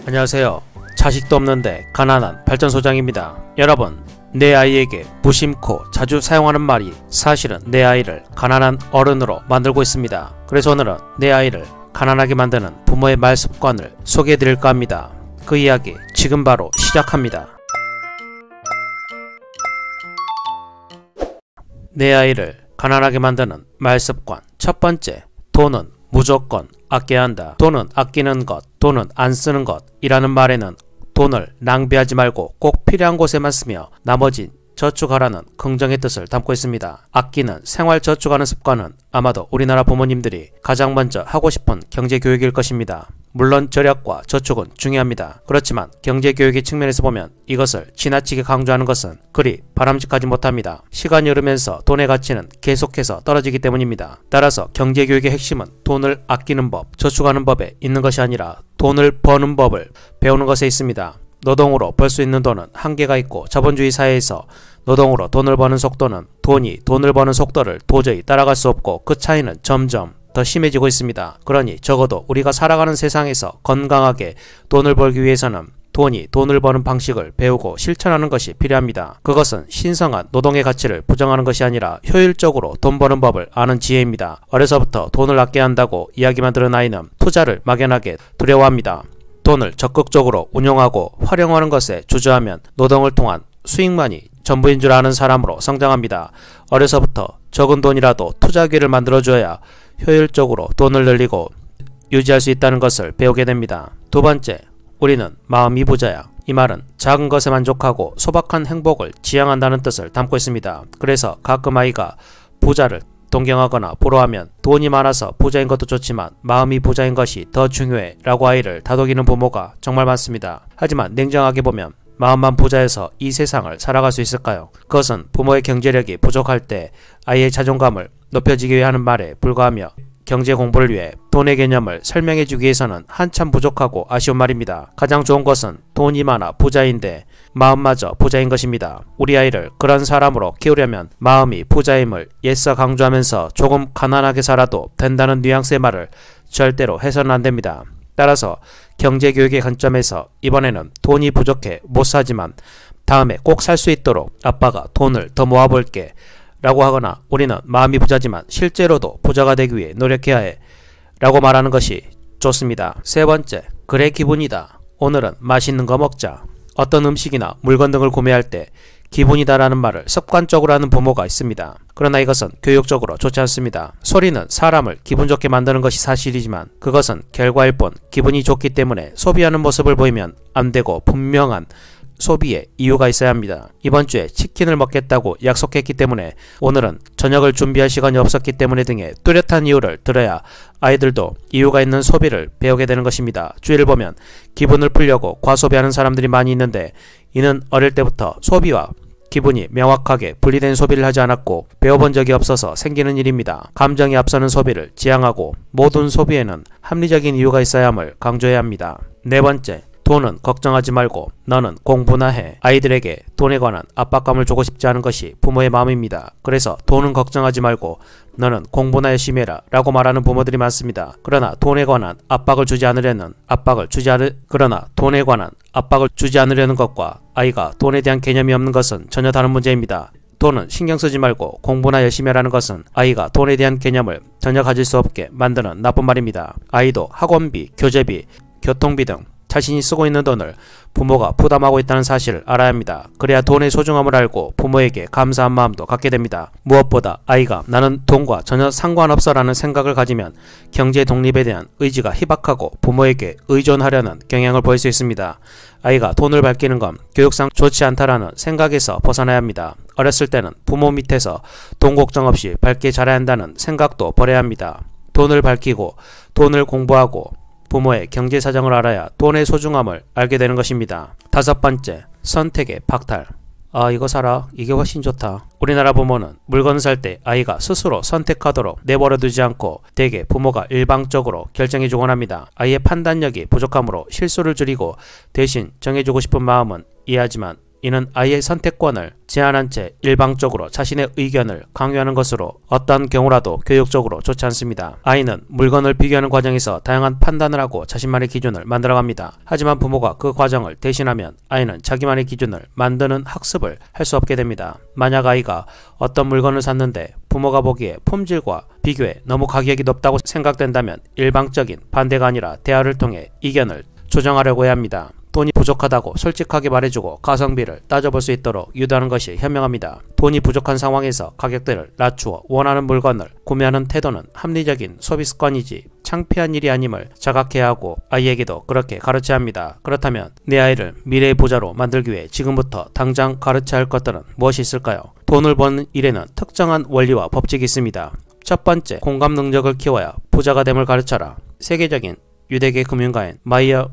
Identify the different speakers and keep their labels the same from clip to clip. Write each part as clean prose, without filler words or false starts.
Speaker 1: 안녕하세요. 자식도 없는데 가난한 발전소장입니다. 여러분, 내 아이에게 무심코 자주 사용하는 말이 사실은 내 아이를 가난한 어른으로 만들고 있습니다. 그래서 오늘은 내 아이를 가난하게 만드는 부모의 말 습관을 소개해드릴까 합니다. 그 이야기 지금 바로 시작합니다. 내 아이를 가난하게 만드는 말 습관. 첫 번째, 돈은 무조건 아껴야 한다. 돈은 아끼는 것, 돈은 안 쓰는 것 이라는 말에는 돈을 낭비하지 말고 꼭 필요한 곳에만 쓰며 나머진 저축하라는 긍정의 뜻을 담고 있습니다. 아끼는 생활 저축하는 습관은 아마도 우리나라 부모님들이 가장 먼저 하고 싶은 경제교육일 것입니다. 물론 절약과 저축은 중요합니다. 그렇지만 경제교육의 측면에서 보면 이것을 지나치게 강조하는 것은 그리 바람직하지 못합니다. 시간이 흐르면서 돈의 가치는 계속해서 떨어지기 때문입니다. 따라서 경제교육의 핵심은 돈을 아끼는 법, 저축하는 법에 있는 것이 아니라 돈을 버는 법을 배우는 것에 있습니다. 노동으로 벌 수 있는 돈은 한계가 있고 자본주의 사회에서 노동으로 돈을 버는 속도는 돈이 돈을 버는 속도를 도저히 따라갈 수 없고 그 차이는 점점 더 심해지고 있습니다. 그러니 적어도 우리가 살아가는 세상에서 건강하게 돈을 벌기 위해서는 돈이 돈을 버는 방식을 배우고 실천하는 것이 필요합니다. 그것은 신성한 노동의 가치를 부정하는 것이 아니라 효율적으로 돈 버는 법을 아는 지혜입니다. 어려서부터 돈을 아껴야 한다고 이야기만 들은 아이는 투자를 막연하게 두려워합니다. 돈을 적극적으로 운용하고 활용하는 것에 주저하면 노동을 통한 수익만이 전부인 줄 아는 사람으로 성장합니다. 어려서부터 적은 돈이라도 투자 기회를 만들어줘야 효율적으로 돈을 늘리고 유지할 수 있다는 것을 배우게 됩니다. 두 번째, 우리는 마음이 부자야. 이 말은 작은 것에 만족하고 소박한 행복을 지향한다는 뜻을 담고 있습니다. 그래서 가끔 아이가 부자를 동경하거나 부러워하면 돈이 많아서 부자인 것도 좋지만 마음이 부자인 것이 더 중요해 라고 아이를 다독이는 부모가 정말 많습니다. 하지만 냉정하게 보면 마음만 부자여서 이 세상을 살아갈 수 있을까요? 그것은 부모의 경제력이 부족할 때 아이의 자존감을 높여주기 위해 하는 말에 불과하며 경제 공부를 위해 돈의 개념을 설명해주기 위해서는 한참 부족하고 아쉬운 말입니다. 가장 좋은 것은 돈이 많아 부자인데 마음마저 부자인 것입니다. 우리 아이를 그런 사람으로 키우려면 마음이 부자임을 애써 강조하면서 조금 가난하게 살아도 된다는 뉘앙스의 말을 절대로 해서는 안 됩니다. 따라서 경제교육의 관점에서 이번에는 돈이 부족해 못 사지만 다음에 꼭 살 수 있도록 아빠가 돈을 더 모아볼게 라고 하거나 우리는 마음이 부자지만 실제로도 부자가 되기 위해 노력해야 해 라고 말하는 것이 좋습니다. 세 번째, 그래 기분이다. 오늘은 맛있는 거 먹자. 어떤 음식이나 물건 등을 구매할 때 기분이다 라는 말을 습관적으로 하는 부모가 있습니다. 그러나 이것은 교육적으로 좋지 않습니다. 소리는 사람을 기분 좋게 만드는 것이 사실이지만 그것은 결과일 뿐 기분이 좋기 때문에 소비하는 모습을 보이면 안 되고 분명한 소비에 이유가 있어야 합니다. 이번 주에 치킨을 먹겠다고 약속했기 때문에 오늘은 저녁을 준비할 시간이 없었기 때문에 등의 뚜렷한 이유를 들어야 아이들도 이유가 있는 소비를 배우게 되는 것입니다. 주위를 보면 기분을 풀려고 과소비하는 사람들이 많이 있는데 이는 어릴 때부터 소비와 기분이 명확하게 분리된 소비를 하지 않았고 배워본 적이 없어서 생기는 일입니다. 감정이 앞서는 소비를 지향하고 모든 소비에는 합리적인 이유가 있어야 함을 강조해야 합니다. 네 번째, 돈은 걱정하지 말고 너는 공부나 해. 아이들에게 돈에 관한 압박감을 주고 싶지 않은 것이 부모의 마음입니다. 그래서 돈은 걱정하지 말고 너는 공부나 열심히 해라 라고 말하는 부모들이 많습니다. 그러나 돈에 관한 압박을 주지 않으려는 것과 아이가 돈에 대한 개념이 없는 것은 전혀 다른 문제입니다. 돈은 신경 쓰지 말고 공부나 열심히 하라는 것은 아이가 돈에 대한 개념을 전혀 가질 수 없게 만드는 나쁜 말입니다. 아이도 학원비, 교재비, 교통비 등 자신이 쓰고 있는 돈을 부모가 부담하고 있다는 사실을 알아야 합니다. 그래야 돈의 소중함을 알고 부모에게 감사한 마음도 갖게 됩니다. 무엇보다 아이가 나는 돈과 전혀 상관없어 라는 생각을 가지면 경제 독립에 대한 의지가 희박하고 부모에게 의존하려는 경향을 보일 수 있습니다. 아이가 돈을 밝히는 건 교육상 좋지 않다라는 생각에서 벗어나야 합니다. 어렸을 때는 부모 밑에서 돈 걱정 없이 밝게 자라야 한다는 생각도 버려야 합니다. 돈을 밝히고 돈을 공부하고 부모의 경제 사정을 알아야 돈의 소중함을 알게 되는 것입니다. 다섯 번째, 선택의 박탈. 이거 사라. 이게 훨씬 좋다. 우리나라 부모는 물건을 살 때 아이가 스스로 선택하도록 내버려 두지 않고 대개 부모가 일방적으로 결정해주곤 합니다. 아이의 판단력이 부족하므로 실수를 줄이고 대신 정해주고 싶은 마음은 이해하지만 이는 아이의 선택권을 제한한 채 일방적으로 자신의 의견을 강요하는 것으로 어떤 경우라도 교육적으로 좋지 않습니다. 아이는 물건을 비교하는 과정에서 다양한 판단을 하고 자신만의 기준을 만들어갑니다. 하지만 부모가 그 과정을 대신하면 아이는 자기만의 기준을 만드는 학습을 할 수 없게 됩니다. 만약 아이가 어떤 물건을 샀는데 부모가 보기에 품질과 비교에 너무 가격이 높다고 생각된다면 일방적인 반대가 아니라 대화를 통해 의견을 조정하려고 해야 합니다. 돈이 부족하다고 솔직하게 말해주고 가성비를 따져볼 수 있도록 유도하는 것이 현명합니다. 돈이 부족한 상황에서 가격대를 낮추어 원하는 물건을 구매하는 태도는 합리적인 소비 습관이지 창피한 일이 아님을 자각해야 하고 아이에게도 그렇게 가르쳐야 합니다. 그렇다면 내 아이를 미래의 부자로 만들기 위해 지금부터 당장 가르쳐야 할 것들은 무엇이 있을까요? 돈을 버는 일에는 특정한 원리와 법칙이 있습니다. 첫 번째, 공감 능력을 키워야 부자가 됨을 가르쳐라. 세계적인 유대계 금융가인 마이어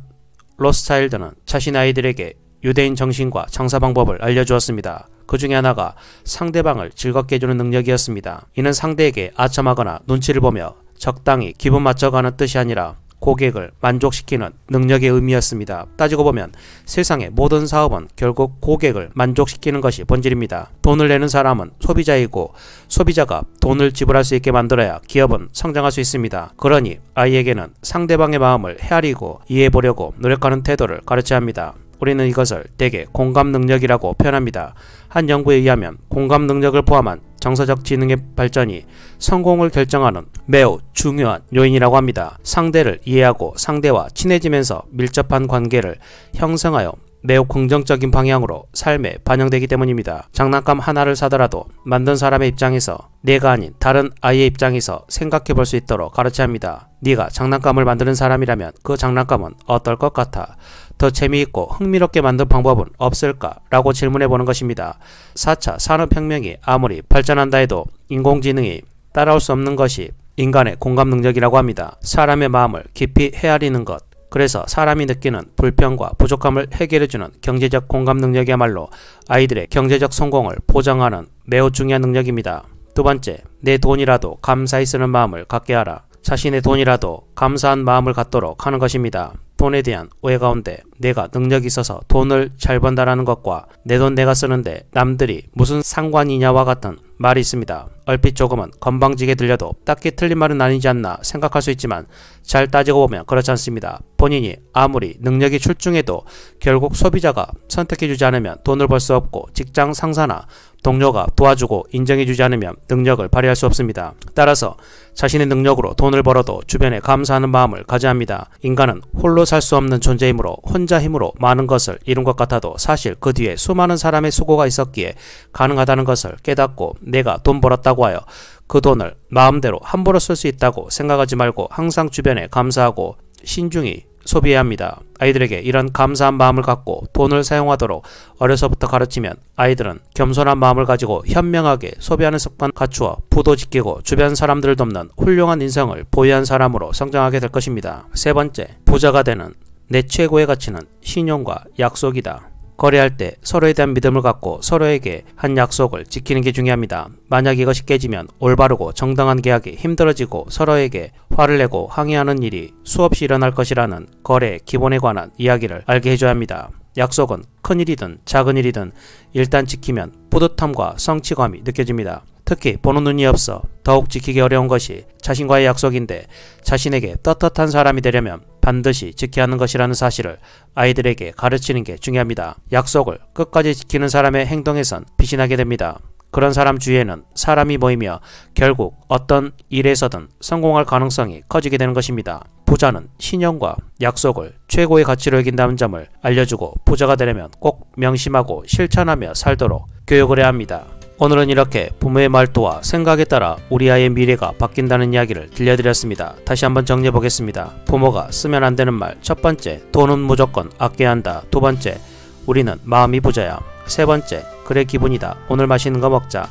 Speaker 1: 로스차일드는 자신의 아이들에게 유대인 정신과 장사 방법을 알려주었습니다. 그 중에 하나가 상대방을 즐겁게 해주는 능력이었습니다. 이는 상대에게 아첨하거나 눈치를 보며 적당히 기분 맞춰가는 뜻이 아니라 고객을 만족시키는 능력의 의미였습니다. 따지고 보면 세상의 모든 사업은 결국 고객을 만족시키는 것이 본질입니다. 돈을 내는 사람은 소비자이고 소비자가 돈을 지불할 수 있게 만들어야 기업은 성장할 수 있습니다. 그러니 아이에게는 상대방의 마음을 헤아리고 이해해보려고 노력하는 태도를 가르쳐야 합니다. 우리는 이것을 대개 공감 능력이라고 표현합니다. 한 연구에 의하면 공감 능력을 포함한 정서적 지능의 발전이 성공을 결정하는 매우 중요한 요인이라고 합니다. 상대를 이해하고 상대와 친해지면서 밀접한 관계를 형성하여 매우 긍정적인 방향으로 삶에 반영되기 때문입니다. 장난감 하나를 사더라도 만든 사람의 입장에서 내가 아닌 다른 아이의 입장에서 생각해 볼 수 있도록 가르쳐야 합니다. 네가 장난감을 만드는 사람이라면 그 장난감은 어떨 것 같아? 더 재미있고 흥미롭게 만든 방법은 없을까? 라고 질문해 보는 것입니다. 4차 산업혁명이 아무리 발전한다 해도 인공지능이 따라올 수 없는 것이 인간의 공감 능력이라고 합니다. 사람의 마음을 깊이 헤아리는 것, 그래서 사람이 느끼는 불평과 부족함을 해결해주는 경제적 공감 능력이야말로 아이들의 경제적 성공을 보장하는 매우 중요한 능력입니다. 두 번째, 내 돈이라도 감사히 쓰는 마음을 갖게 하라. 자신의 돈이라도 감사한 마음을 갖도록 하는 것입니다. 돈에 대한 오해 가운데 내가 능력이 있어서 돈을 잘 번다라는 것과 내 돈 내가 쓰는데 남들이 무슨 상관이냐와 같은 말이 있습니다. 얼핏 조금은 건방지게 들려도 딱히 틀린 말은 아니지 않나 생각할 수 있지만 잘 따지고 보면 그렇지 않습니다. 본인이 아무리 능력이 출중해도 결국 소비자가 선택해주지 않으면 돈을 벌 수 없고 직장 상사나 동료가 도와주고 인정해주지 않으면 능력을 발휘할 수 없습니다. 따라서 자신의 능력으로 돈을 벌어도 주변에 감사하는 마음을 가져야 합니다. 인간은 홀로 살 수 없는 존재이므로 혼자 힘으로 많은 것을 이룬 것 같아도 사실 그 뒤에 수많은 사람의 수고가 있었기에 가능하다는 것을 깨닫고 내가 돈 벌었다고 하여 그 돈을 마음대로 함부로 쓸 수 있다고 생각하지 말고 항상 주변에 감사하고 신중히 소비해야 합니다. 아이들에게 이런 감사한 마음을 갖고 돈을 사용하도록 어려서부터 가르치면 아이들은 겸손한 마음을 가지고 현명하게 소비하는 습관 갖추어 부도 지키고 주변 사람들을 돕는 훌륭한 인성을 보유한 사람으로 성장하게 될 것입니다. 세 번째, 부자가 되는 내 최고의 가치는 신용과 약속이다. 거래할 때 서로에 대한 믿음을 갖고 서로에게 한 약속을 지키는 게 중요합니다. 만약 이것이 깨지면 올바르고 정당한 계약이 힘들어지고 서로에게 화를 내고 항의하는 일이 수없이 일어날 것이라는 거래의 기본에 관한 이야기를 알게 해줘야 합니다. 약속은 큰 일이든 작은 일이든 일단 지키면 뿌듯함과 성취감이 느껴집니다. 특히 보는 눈이 없어 더욱 지키기 어려운 것이 자신과의 약속인데 자신에게 떳떳한 사람이 되려면 반드시 지켜야 하는 것이라는 사실을 아이들에게 가르치는 게 중요합니다. 약속을 끝까지 지키는 사람의 행동에선 빛이 나게 됩니다. 그런 사람 주위에는 사람이 모이며 결국 어떤 일에서든 성공할 가능성이 커지게 되는 것입니다. 부자는 신용과 약속을 최고의 가치로 여긴다는 점을 알려주고 부자가 되려면 꼭 명심하고 실천하며 살도록 교육을 해야 합니다. 오늘은 이렇게 부모의 말투와 생각에 따라 우리 아이의 미래가 바뀐다는 이야기를 들려드렸습니다. 다시 한번 정리해보겠습니다. 부모가 쓰면 안 되는 말. 첫 번째, 돈은 무조건 아껴야 한다. 두 번째, 우리는 마음이 부자야. 세 번째, 그래 기분이다. 오늘 맛있는 거 먹자.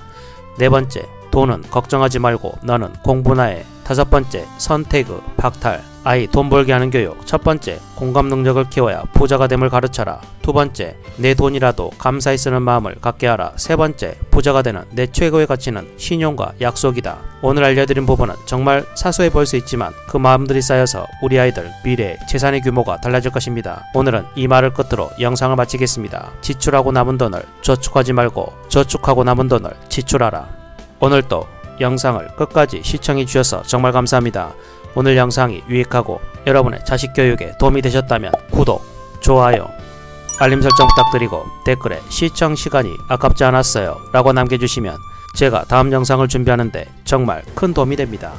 Speaker 1: 네 번째, 돈은 걱정하지 말고 너는 공부나 해. 5번째, 선태그, 박탈. 아이 돈 벌게 하는 교육. 첫 번째, 공감 능력을 키워야 부자가 됨을 가르쳐라. 두 번째, 내 돈이라도 감사히 쓰는 마음을 갖게 하라. 세 번째, 부자가 되는 내 최고의 가치는 신용과 약속이다. 오늘 알려드린 부분은 정말 사소해 보일 수 있지만 그 마음들이 쌓여서 우리 아이들 미래의 재산의 규모가 달라질 것입니다. 오늘은 이 말을 끝으로 영상을 마치겠습니다. 지출하고 남은 돈을 저축하지 말고 저축하고 남은 돈을 지출하라. 오늘도 영상을 끝까지 시청해 주셔서 정말 감사합니다. 오늘 영상이 유익하고 여러분의 자식 교육에 도움이 되셨다면 구독, 좋아요, 알림 설정 부탁드리고 댓글에 시청 시간이 아깝지 않았어요 라고 남겨주시면 제가 다음 영상을 준비하는데 정말 큰 도움이 됩니다.